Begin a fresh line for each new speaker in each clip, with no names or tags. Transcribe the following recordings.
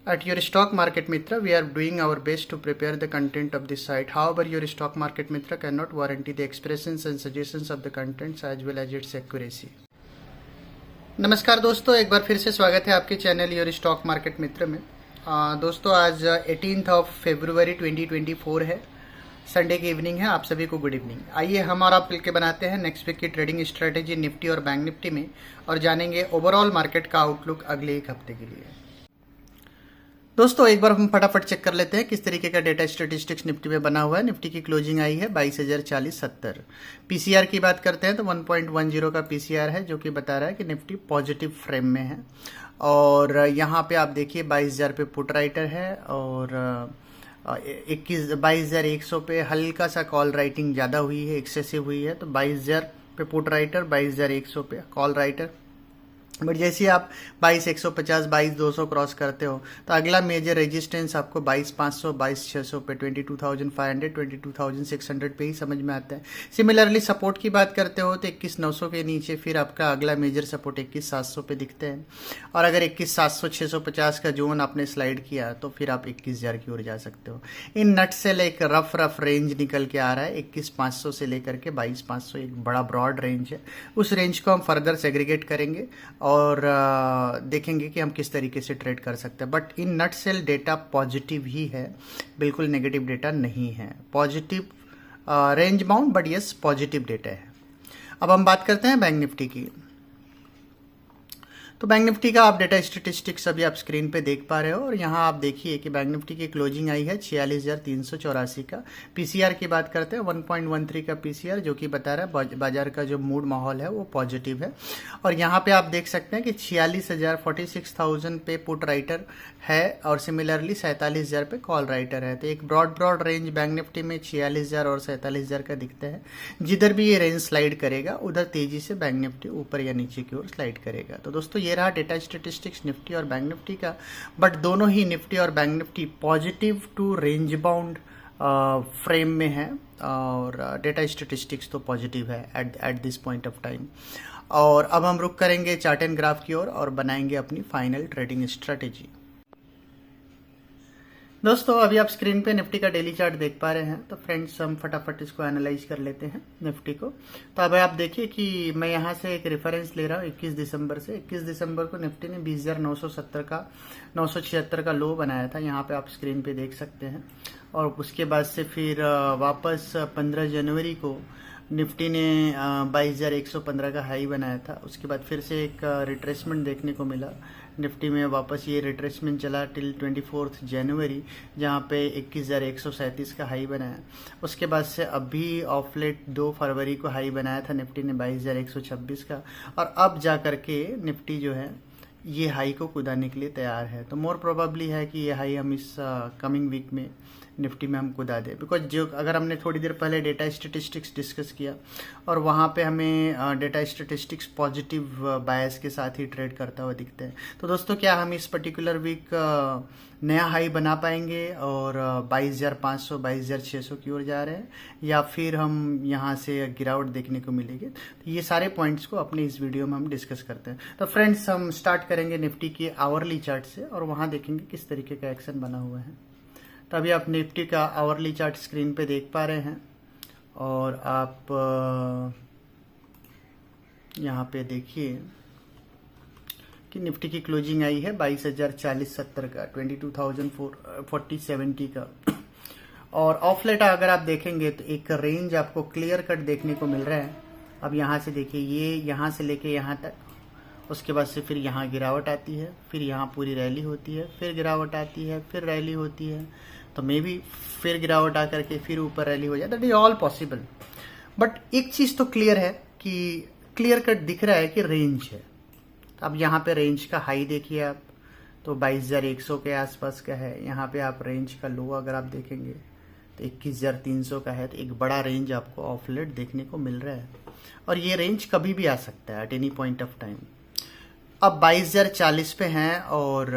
At your stock market Mitra, we are doing our best to prepare the content of this site. However, your stock market Mitra cannot guarantee the expressions and suggestions of the contents as well as its accuracy. नमस्कार दोस्तों, एक बार फिर से स्वागत है आपके channel your stock market मित्र में। दोस्तों आज 18 फरवरी 2024 है, संडे की इवनिंग है। आप सभी को गुड इवनिंग। आइए हम और आप मिलकर बनाते हैं नेक्स्ट वीक की ट्रेडिंग स्ट्रेटेजी निफ्टी और बैंक निफ्टी में और जानेंगे ओवरऑल मार्केट का आउटलुक अगले एक हफ्ते के लिए। दोस्तों एक बार हम फटाफट चेक कर लेते हैं किस तरीके का डेटा स्टेटिस्टिक्स निफ्टी में बना हुआ है। निफ्टी की क्लोजिंग आई है 22,040.70। पीसीआर की बात करते हैं तो 1.10 का पीसीआर है, जो कि बता रहा है कि निफ्टी पॉजिटिव फ्रेम में है। और यहाँ पे आप देखिए 22,000 पे पुट राइटर है और 22,100 पे हल्का सा कॉल राइटिंग ज़्यादा हुई है, एक्सेसिव हुई है। तो 22,000 पे पुट राइटर, 22,100 पे कॉल राइटर। बट जैसे आप 22,150, 22,200 क्रॉस करते हो तो अगला मेजर रेजिस्टेंस आपको 22,500, 22,600 पे, 22,500, 22,600 पे ही समझ में आता है। सिमिलरली सपोर्ट की बात करते हो तो 21,900 के नीचे फिर आपका अगला मेजर सपोर्ट 21,700 पे दिखते हैं। और अगर 21,700, 650 का जोन आपने स्लाइड किया तो फिर आप 21,000 की ओर जा सकते हो। इन नट से एक रफ रेंज निकल के आ रहा है 21,500 से लेकर के 22,500, एक बड़ा ब्रॉड रेंज है। उस रेंज को हम फर्दर सेग्रीगेट करेंगे और देखेंगे कि हम किस तरीके से ट्रेड कर सकते हैं। But in nutshell data positive ही है, बिल्कुल नेगेटिव डेटा नहीं है। Positive range bound but yes positive data है। अब हम बात करते हैं बैंक निफ्टी की। तो बैंक निफ्टी का आप डेटा स्टेटिस्टिक्स अभी आप स्क्रीन पे देख पा रहे हो और यहाँ आप देखिए कि बैंक निफ्टी की क्लोजिंग आई है 46,384 का। पीसीआर की बात करते हैं 1.13 का पीसीआर, जो कि बता रहा है बाजार का जो मूड माहौल है वो पॉजिटिव है। और यहाँ पे आप देख सकते हैं कि 46,000 पे पुट राइटर है और सिमिलरली 47,000 पे कॉल राइटर है। तो एक ब्रॉड रेंज बैंक निफ्टी में 46,000 और 47,000 का दिखता है। जिधर भी ये रेंज स्लाइड करेगा उधर तेजी से बैंक निफ्टी ऊपर या नीचे की ओर स्लाइड करेगा। तो दोस्तों ये रहा डेटा स्टेटिस्टिक्स निफ्टी और बैंक निफ्टी का। बट दोनों ही निफ्टी और bank Nifty positive to range bound frame में है और डेटा स्टेटिस्टिक्स तो पॉजिटिव है at this point of time. और अब हम रुक करेंगे चार्ट एंड ग्राफ की ओर और बनाएंगे अपनी फाइनल ट्रेडिंग स्ट्रेटेजी। दोस्तों अभी आप स्क्रीन पे निफ्टी का डेली चार्ट देख पा रहे हैं। तो फ्रेंड्स हम फटाफट इसको एनालाइज कर लेते हैं निफ्टी को। तो अब आप देखिए कि मैं यहाँ से एक रेफरेंस ले रहा हूँ 21 दिसंबर से। 21 दिसंबर को निफ्टी ने 20,970 का 976 का लो बनाया था, यहाँ पे आप स्क्रीन पे देख सकते हैं। और उसके बाद से फिर वापस 15 जनवरी को निफ्टी ने 22,115 का हाई बनाया था। उसके बाद फिर से एक रिट्रेसमेंट देखने को मिला निफ्टी में। वापस ये रिट्रेसमेंट चला टिल 24 जनवरी, जहाँ पे 21,137 का हाई बनाया। उसके बाद से अभी ऑफ लेट 2 फरवरी को हाई बनाया था निफ्टी ने 22,126 का। और अब जा करके निफ्टी जो है ये हाई को कुदाने के लिए तैयार है। तो मोर प्रोबेबली है कि ये हाई हम इस कमिंग वीक में निफ्टी में हम कुदा दें। बिकॉज जो अगर हमने थोड़ी देर पहले डेटा स्टेटिस्टिक्स डिस्कस किया और वहाँ पे हमें डेटा स्टेटिस्टिक्स पॉजिटिव बायस के साथ ही ट्रेड करता हुआ दिखते हैं। तो दोस्तों क्या हम इस पर्टिकुलर वीक नया हाई बना पाएंगे और 22,500, 22,600 की ओर जा रहे हैं, या फिर हम यहाँ से गिरावट देखने को मिलेगी? तो ये सारे पॉइंट्स को अपने इस वीडियो में हम डिस्कस करते हैं। तो फ्रेंड्स हम स्टार्ट करेंगे निफ्टी की आवरली चार्ट से और वहाँ देखेंगे किस तरीके का एक्शन बना हुआ है। तो अभी आप निफ्टी का आवरली चार्ट स्क्रीन पे देख पा रहे हैं और आप यहाँ पे देखिए कि निफ्टी की क्लोजिंग आई है 22,040.70 का, 22,040.70 का। और ऑफ लेट अगर आप देखेंगे तो एक रेंज आपको क्लियर कट देखने को मिल रहा है। अब यहाँ से देखिए ये यहाँ से लेके यहाँ तक, उसके बाद से फिर यहाँ गिरावट आती है, फिर यहाँ पूरी रैली होती है, फिर गिरावट आती है, फिर रैली होती है। तो मे बी फिर गिरावट आकर के फिर ऊपर रैली हो जाए। That is all possible. But एक चीज़ तो क्लियर है कि क्लियर कट दिख रहा है कि रेंज है। अब यहाँ पे रेंज का हाई देखिए आप, तो 22,100 के आसपास का है। यहाँ पे आप रेंज का लो अगर आप देखेंगे तो 21,300 का है। तो एक बड़ा रेंज आपको ऑफ लेट देखने को मिल रहा है और ये रेंज कभी भी आ सकता है at any point of time. अब 22,040 पे हैं और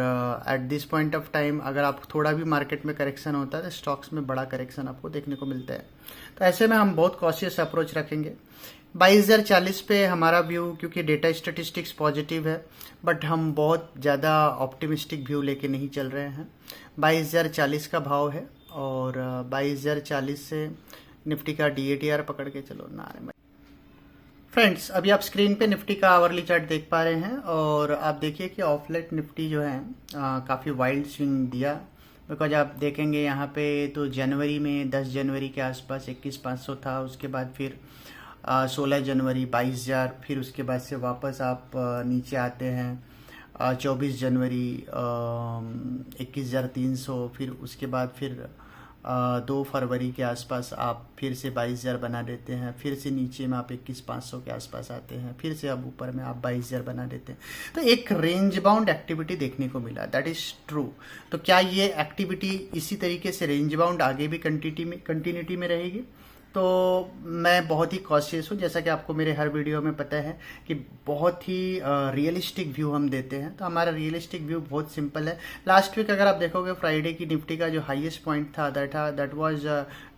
eight this point of time अगर आप थोड़ा भी मार्केट में करेक्शन होता है तो स्टॉक्स में बड़ा करेक्शन आपको देखने को मिलता है। तो ऐसे में हम बहुत कॉशियस अप्रोच रखेंगे। 22,040 पे हमारा व्यू, क्योंकि डेटा स्टेटिस्टिक्स पॉजिटिव है, बट हम बहुत ज़्यादा ऑप्टिमिस्टिक व्यू लेके नहीं चल रहे हैं। 22,040 का भाव है और 22,040 से निफ्टी का DATR पकड़ के चलो ना। फ्रेंड्स, अभी आप स्क्रीन पे निफ्टी का आवरली चार्ट देख पा रहे हैं और आप देखिए कि ऑफलेट निफ्टी जो है काफ़ी वाइल्ड स्विंग दिया। बिकॉज आप देखेंगे यहाँ पे तो जनवरी में 10 जनवरी के आसपास 21,500 था, उसके बाद फिर 16 जनवरी 22,000, फिर उसके बाद से वापस आप नीचे आते हैं 24 जनवरी 21,300, फिर उसके बाद फिर 2 फरवरी के आसपास आप फिर से 22,000 बना देते हैं, फिर से नीचे में आप 21,500 के आसपास आते हैं, फिर से अब ऊपर में आप 22,000 बना देते हैं। तो एक रेंज बाउंड एक्टिविटी देखने को मिला, दैट इज ट्रू। तो क्या ये एक्टिविटी इसी तरीके से रेंज बाउंड आगे भी कंटिन्यूटी में रहेगी? तो मैं बहुत ही कॉशियस हूँ, जैसा कि आपको मेरे हर वीडियो में पता है कि बहुत ही रियलिस्टिक व्यू हम देते हैं। तो हमारा रियलिस्टिक व्यू बहुत सिंपल है। लास्ट वीक अगर आप देखोगे फ्राइडे की निफ्टी का जो हाईएस्ट पॉइंट था दैट वाज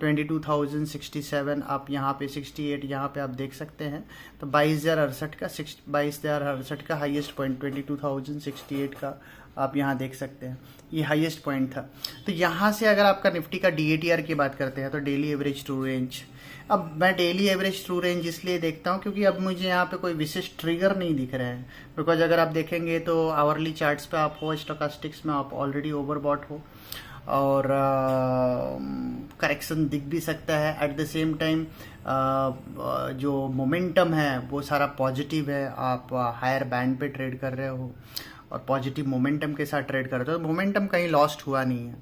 22,067। आप यहाँ पे 68 यहाँ पे आप देख सकते हैं। तो 22,068 का हाईएस्ट पॉइंट 22,068 का आप यहाँ देख सकते हैं, ये हाईएस्ट पॉइंट था। तो यहाँ से अगर आपका निफ्टी का DATR की बात करते हैं तो डेली एवरेज ट्रू रेंज, अब मैं डेली एवरेज ट्रू रेंज इसलिए देखता हूँ क्योंकि अब मुझे यहाँ पे कोई विशेष ट्रिगर नहीं दिख रहा है। बिकॉज अगर आप देखेंगे तो आवरली चार्ट्स पे आप हो, स्टोकास्टिक्स में आप ऑलरेडी ओवरबॉट हो और करेक्शन दिख भी सकता है। एट द सेम टाइम जो मोमेंटम है वो सारा पॉजिटिव है, आप हायर बैंड पे ट्रेड कर रहे हो और पॉजिटिव मोमेंटम के साथ ट्रेड करते हो। तो मोमेंटम कहीं लॉस्ट हुआ नहीं है।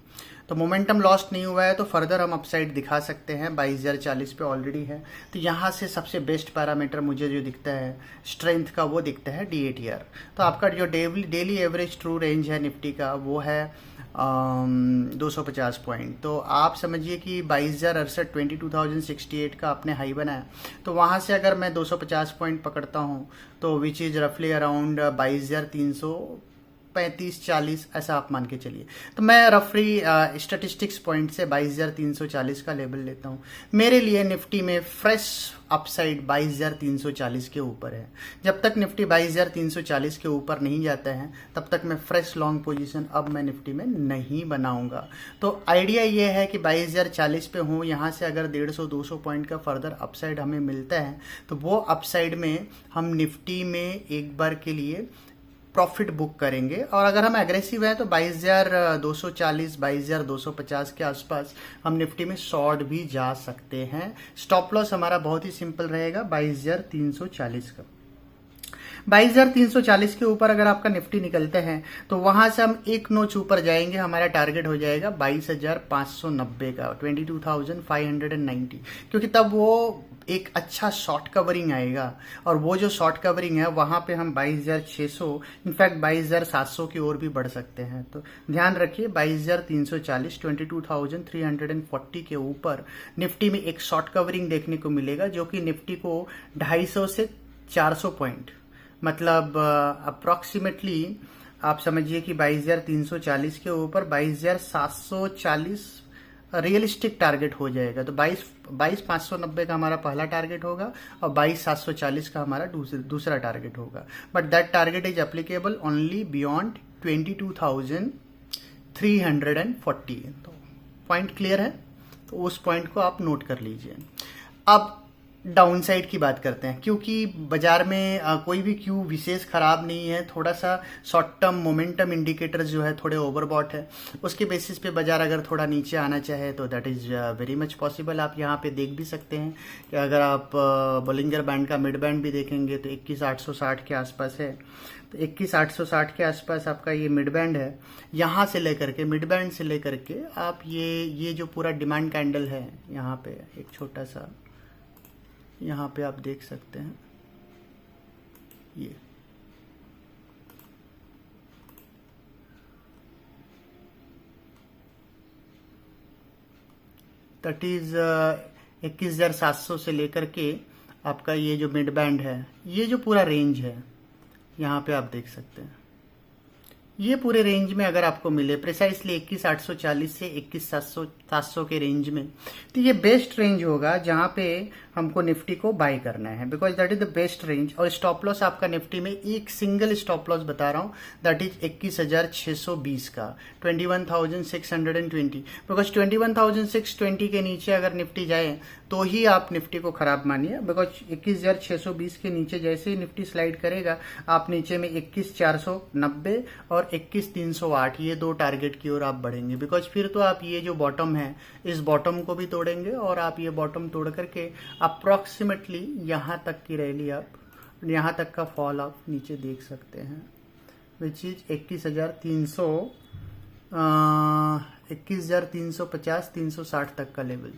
तो मोमेंटम लॉस्ट नहीं हुआ है तो फर्दर हम अपसाइड दिखा सकते हैं। 22,040 पे ऑलरेडी है। तो यहाँ से सबसे बेस्ट पैरामीटर मुझे जो दिखता है स्ट्रेंथ का, वो दिखता है DATR। तो आपका जो डेली एवरेज ट्रू रेंज है निफ्टी का वो है 250 पॉइंट। तो आप समझिए कि 22,068 22,068 का आपने हाई बनाया, तो वहाँ से अगर मैं 250 पॉइंट पकड़ता हूँ तो विच इज रफली अराउंड 22,335-40 ऐसा आप मान के चलिए। तो मैं रफली स्टैटिस्टिक्स पॉइंट से 22,340 का लेवल लेता हूँ। मेरे लिए निफ्टी में फ्रेश अपसाइड 22,340 के ऊपर है। जब तक निफ्टी 22,340 के ऊपर नहीं जाता है तब तक मैं फ्रेश लॉन्ग पोजीशन अब मैं निफ्टी में नहीं बनाऊंगा। तो आइडिया ये है कि 22,040 पे हूँ, यहाँ से अगर 150-200 पॉइंट का फर्दर अपसाइड हमें मिलता है तो वो अपसाइड में हम निफ्टी में एक बार के लिए प्रॉफिट बुक करेंगे। और अगर हम एग्रेसिव हैं तो 22,240 22,250 के आसपास हम निफ्टी में शॉर्ट भी जा सकते हैं। स्टॉप लॉस हमारा बहुत ही सिंपल रहेगा 22,340 का। 22,340 के ऊपर अगर आपका निफ्टी निकलते हैं तो वहां से हम एक नोच ऊपर जाएंगे, हमारा टारगेट हो जाएगा 22,590 का, 22,590, क्योंकि तब वो एक अच्छा शॉर्ट कवरिंग आएगा। और वो जो शॉर्ट कवरिंग है वहां पे हम 22,600 इनफैक्ट 22,700 की ओर भी बढ़ सकते हैं। तो ध्यान रखिए 22,340 22,340 के ऊपर निफ्टी में एक शॉर्ट कवरिंग देखने को मिलेगा, जो कि निफ्टी को 250 से 400 पॉइंट मतलब अप्रोक्सीमेटली आप समझिए कि 22,340 के ऊपर 22,740 रियलिस्टिक टारगेट हो जाएगा। तो 22,590 का हमारा पहला टारगेट होगा और 22,740 का हमारा दूसरा टारगेट होगा। But that target is applicable only beyond 22,340। तो पॉइंट क्लियर है, तो उस पॉइंट को आप नोट कर लीजिए। अब डाउन साइड की बात करते हैं, क्योंकि बाजार में कोई भी क्यू विशेष खराब नहीं है। थोड़ा सा शॉर्ट टर्म मोमेंटम इंडिकेटर्स जो है थोड़े ओवरबॉट है, उसके बेसिस पे बाजार अगर थोड़ा नीचे आना चाहे तो that is very much possible. आप यहाँ पे देख भी सकते हैं कि अगर आप बोलिंगर बैंड का मिड बैंड भी देखेंगे तो 21,860 के आसपास है। तो 21,860 के आसपास आपका ये मिड बैंड है। यहाँ से लेकर के मिड बैंड से लेकर के आप ये जो पूरा डिमांड कैंडल है, यहाँ पे एक छोटा सा यहाँ पे आप देख सकते हैं, ये दैट इज 21,700 से लेकर के आपका ये जो मिड बैंड है, ये जो पूरा रेंज है यहाँ पे आप देख सकते हैं। ये पूरे रेंज में अगर आपको मिले प्रिसाइसली 21,840 से 21,700 के रेंज में, तो ये बेस्ट रेंज होगा जहाँ पे हमको निफ्टी को बाय करना है, because that is the best range. और स्टॉप लॉस आपका निफ्टी में एक सिंगल स्टॉप लॉस बता रहा हूँ, दैट इज 21,620 का, 21,620। बिकॉज 21,620 के नीचे अगर निफ्टी जाए तो ही आप निफ्टी को खराब मानिए, बिकॉज 21,620 के नीचे जैसे ही निफ्टी स्लाइड करेगा आप नीचे में 21,490 और 21,308 ये दो टारगेट की ओर आप बढ़ेंगे। बिकॉज फिर तो आप ये जो बॉटम है इस बॉटम को भी तोड़ेंगे और आप ये बॉटम तोड़ करके अप्रॉक्सीमेटली यहाँ तक की रैली, आप यहाँ तक का फॉल आप नीचे देख सकते हैं, विच इज 21,350 360 तक का level.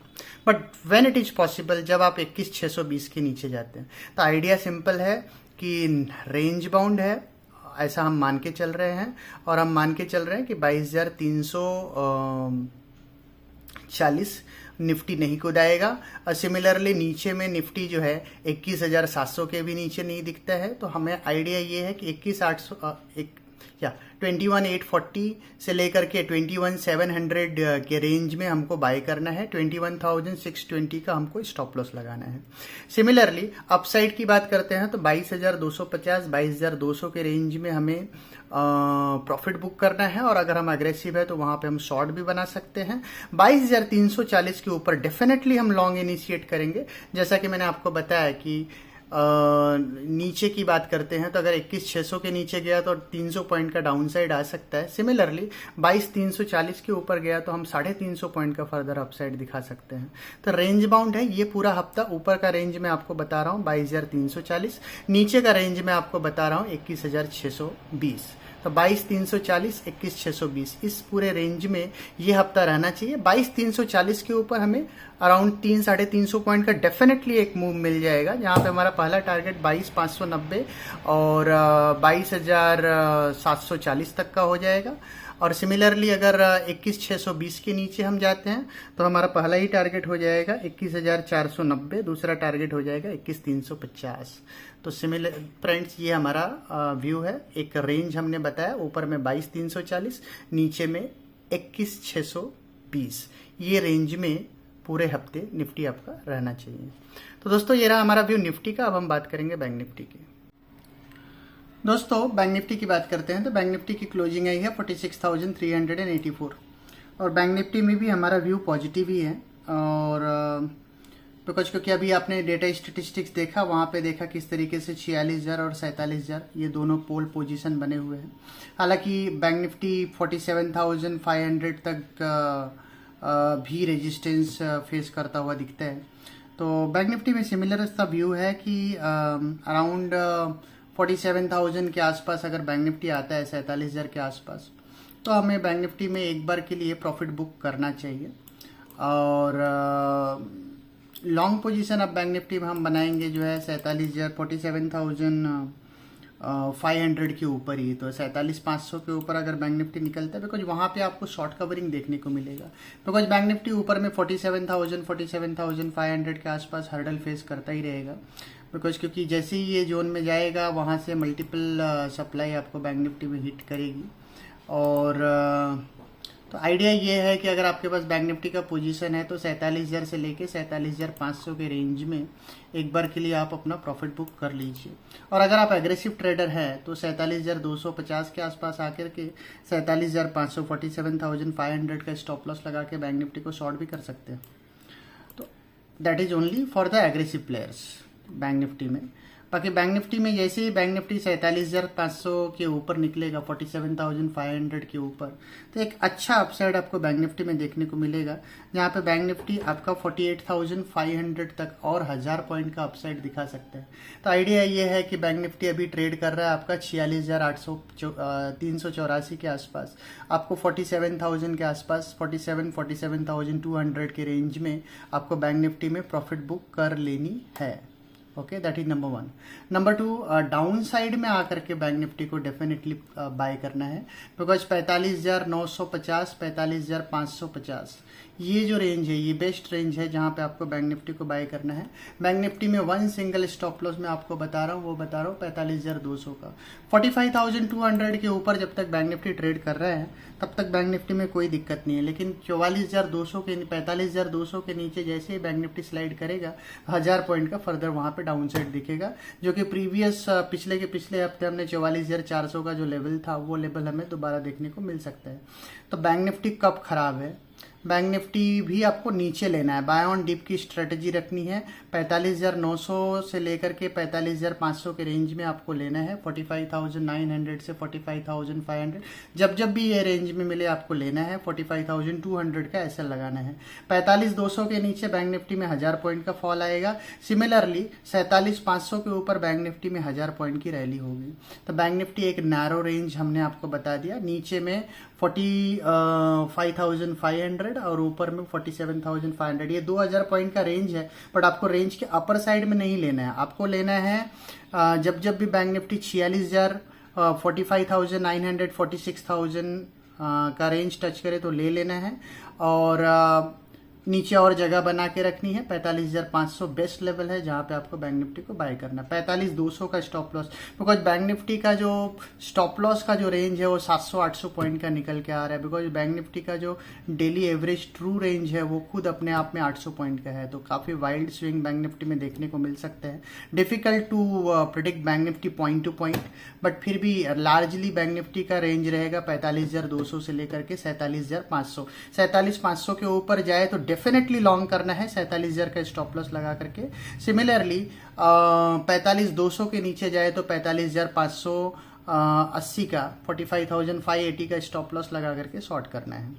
But when it is possible, जब आप 21,620 के नीचे जाते हैं, तो आइडिया सिंपल है कि रेंज बाउंड है, ऐसा हम मान के चल रहे हैं। और हम मान के चल रहे हैं कि 22,340 निफ्टी नहीं कुदाएगा। और सिमिलरली नीचे में निफ्टी जो है 21,700 के भी नीचे नहीं दिखता है। तो हमें आइडिया ये है कि 21,840 से लेकर के 21,700 के रेंज में हमको बाय करना है। 21,620 का हमको स्टॉप लॉस लगाना है। सिमिलरली अपसाइड की बात करते हैं तो 22,250 22,200 के रेंज में हमें प्रॉफिट बुक करना है। और अगर हम अग्रेसिव है तो वहां पे हम शॉर्ट भी बना सकते हैं। 22,340 के ऊपर डेफिनेटली हम लॉन्ग इनिशिएट करेंगे। जैसा कि मैंने आपको बताया कि नीचे की बात करते हैं तो अगर 21,600 के नीचे गया तो 300 पॉइंट का डाउन साइड आ सकता है। सिमिलरली 22,340 के ऊपर गया तो हम 350 पॉइंट का फर्दर अपसाइड दिखा सकते हैं। तो रेंज बाउंड है ये पूरा हफ्ता। ऊपर का रेंज मैं आपको बता रहा हूँ 22,340, नीचे का रेंज मैं आपको बता रहा हूँ 21,620। तो 22,340 21,620 इस पूरे रेंज में ये हफ्ता रहना चाहिए। 22,340 के ऊपर हमें अराउंड 300-350 पॉइंट का डेफिनेटली एक मूव मिल जाएगा, जहां पे हमारा पहला टारगेट 22,590 और 22,740 तक का हो जाएगा। और सिमिलरली अगर 21,620 के नीचे हम जाते हैं तो हमारा पहला ही टारगेट हो जाएगा 21,490, दूसरा टारगेट हो जाएगा 21,350। तो सिमिलर फ्रेंड्स ये हमारा व्यू है। एक रेंज हमने बताया, ऊपर में 22,340, नीचे में 21,620, ये रेंज में पूरे हफ्ते निफ्टी आपका रहना चाहिए। तो दोस्तों ये रहा हमारा व्यू निफ्टी का। अब हम बात करेंगे बैंक निफ्टी की। दोस्तों बैंक निफ्टी की बात करते हैं तो बैंक निफ्टी की क्लोजिंग आई है 46,384 और बैंक निफ्टी में भी हमारा व्यू पॉजिटिव ही है। और बिकॉज क्योंकि अभी आपने डेटा स्टेटिस्टिक्स देखा, वहाँ पे देखा किस तरीके से 46,000 और 47,000 ये दोनों पोल पोजीशन बने हुए हैं। हालांकि बैंक निफ्टी 47,500 तक भी रेजिस्टेंस फेस करता हुआ दिखता है। तो बैंक निफ्टी में सिमिलर सा व्यू है कि अराउंड 47,000 के आसपास अगर बैंक निफ्टी आता है 47,000 के आसपास, तो हमें बैंक निफ्टी में एक बार के लिए प्रॉफिट बुक करना चाहिए। और लॉन्ग पोजीशन अब बैंक निफ्टी में हम बनाएंगे जो है 47,500 के ऊपर ही। तो 47,500 के ऊपर अगर बैंक निफ्टी निकलता है, बिकॉज वहाँ पे आपको शॉर्ट कवरिंग देखने को मिलेगा। बिकॉज बैंक निफ्टी ऊपर में 47,000 47,500 के आसपास हर्डल फेस करता ही रहेगा। बिकॉज क्योंकि जैसे ही ये जोन में जाएगा वहाँ से मल्टीपल सप्लाई आपको बैंक निफ्टी में हिट करेगी। और तो आइडिया ये है कि अगर आपके पास बैंक निफ्टी का पोजीशन है तो 47,000 से लेके 47,500 के रेंज में एक बार के लिए आप अपना प्रॉफिट बुक कर लीजिए। और अगर आप एग्रेसिव ट्रेडर है तो 47,250 के आसपास आकर के 47,500 47,500 का स्टॉप लॉस लगा के बैंक निफ्टी को शॉर्ट भी कर सकते हैं। तो that is only for the aggressive players bank Nifty में। बाकी बैंक निफ्टी में जैसे ही बैंक निफ्टी 47,500 के ऊपर निकलेगा 47,500 के ऊपर, तो एक अच्छा अपसाइड आपको बैंक निफ्टी में देखने को मिलेगा, जहाँ पे बैंक निफ्टी आपका 48,500 तक और 1000 पॉइंट का अपसाइड दिखा सकता है। तो आइडिया ये है कि बैंक निफ्टी अभी ट्रेड कर रहा है आपका 46,384 के आसपास। आपको 47,000 के आसपास 47,200 के रेंज में आपको बैंक निफ्टी में प्रॉफिट बुक कर लेनी है। Okay, that is number 1। Number 2, down side में आकर के बैंक निफ्टी को डेफिनेटली बाय करना है, बिकॉज 45,950, 45,550 ये जो रेंज है, ये बेस्ट रेंज है जहां पे आपको बैंक निफ्टी को बाय करना है। बैंक निफ्टी में वन सिंगल स्टॉप लॉस मैं आपको बता रहा हूँ, वो बता रहा हूँ 45,200 का। 45,200 के ऊपर जब तक बैंक निफ्टी ट्रेड कर रहा है तब तक बैंक निफ्टी में कोई दिक्कत नहीं है, लेकिन 44,200 के 45,200 के नीचे जैसे ही बैंक निफ्टी स्लाइड करेगा 1000 पॉइंट का फर्दर वहां पे डाउन साइड दिखेगा, जो कि प्रीवियस पिछले हफ्ते हमने 44,400 का जो लेवल था वो लेवल हमें दोबारा देखने को मिल सकता है। तो बैंक निफ्टी कब खराब है, बैंक निफ्टी भी आपको नीचे लेना है, बाय ऑन डिप की स्ट्रेटजी रखनी है। 45,900 से लेकर के 45,500 के रेंज में आपको लेना है, 45,900 से 45,500 जब भी ये रेंज में मिले आपको लेना है। 45,200 का ऐसा लगाना है। 45,200 के नीचे बैंक निफ्टी में 1000 पॉइंट का फॉल आएगा। सिमिलरली 47,500 के ऊपर बैंक निफ्टी में 1000 पॉइंट की रैली होगी। तो बैंक निफ्टी एक नैरो रेंज हमने आपको बता दिया, नीचे में 45,500 और ऊपर में 47,500, ये 2000 पॉइंट का रेंज है। बट आपको रेंज के अपर साइड में नहीं लेना है, आपको लेना है जब भी बैंक निफ्टी 46,000, 45,900, 46,000 का रेंज टच करे तो ले लेना है। और नीचे और जगह बना के रखनी है। 45,500 बेस्ट लेवल है जहां पे आपको बैंक निफ्टी को बाय करना है। 45,200 का stop loss, because bank Nifty का जो स्टॉप लॉस का जो रेंज है वो 700-800 पॉइंट का निकल के आ रहा है, बिकॉज बैंक निफ्टी का जो डेली एवरेज ट्रू रेंज है वो खुद अपने आप में 800 पॉइंट का है। तो काफी वाइल्ड स्विंग बैंक निफ्टी में देखने को मिल सकते हैं। Difficult to predict bank Nifty point to point, but फिर भी लार्जली बैंक निफ्टी का रेंज रहेगा 45,200 से लेकर के 47,500। 47,500 के ऊपर जाए तो डेफिनेटली लॉन्ग करना है 47,000 का स्टॉप लॉस लगा करके। सिमिलरली 45,200 के नीचे जाए तो 45,580 का 45,580 का स्टॉप लॉस लगा करके शॉर्ट करना है।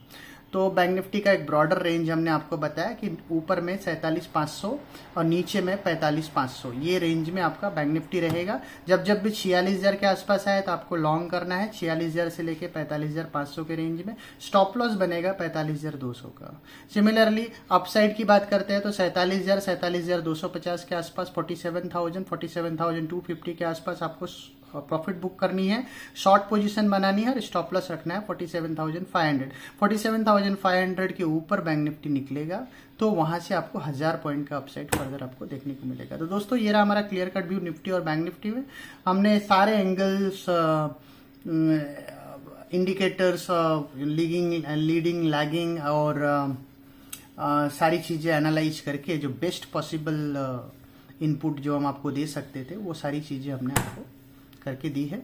तो बैंक निफ्टी का एक ब्रॉडर रेंज हमने आपको बताया कि ऊपर में 47,500 और नीचे में 45,500, ये रेंज में आपका बैंक निफ्टी रहेगा। जब भी 46,000 के आसपास आए तो आपको लॉन्ग करना है 46,000 से लेके 45,500 के रेंज में। स्टॉप लॉस बनेगा 45,200 का। सिमिलरली अपसाइड की बात करते हैं तो 47,000, 47,250 के आसपास, 47,000, 47,250 के आसपास आपको प्रॉफिट बुक करनी है, शॉर्ट पोजीशन बनानी है और स्टॉप लॉस रखना है 47,500। 47,500 के ऊपर बैंक निफ्टी निकलेगा तो वहां से आपको 1000 पॉइंट का अपसाइड फर्दर आपको देखने को मिलेगा। तो दोस्तों ये रहा हमारा क्लियर कट व्यू निफ्टी और बैंक निफ्टी में। हमने सारे एंगल्स, इंडिकेटर्स, लीडिंग लैगिंग और सारी चीजें एनालाइज करके जो बेस्ट पॉसिबल इनपुट जो हम आपको दे सकते थे वो सारी चीजें हमने आपको करके दी है।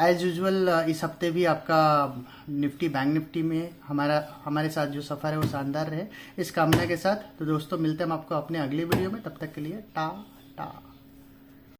एज यूजुअल इस हफ्ते भी आपका निफ्टी बैंक निफ्टी में हमारे साथ जो सफर है वो शानदार रहे, इस कामना के साथ। तो दोस्तों मिलते हैं हम आपको अपने अगले वीडियो में, तब तक के लिए टा टा।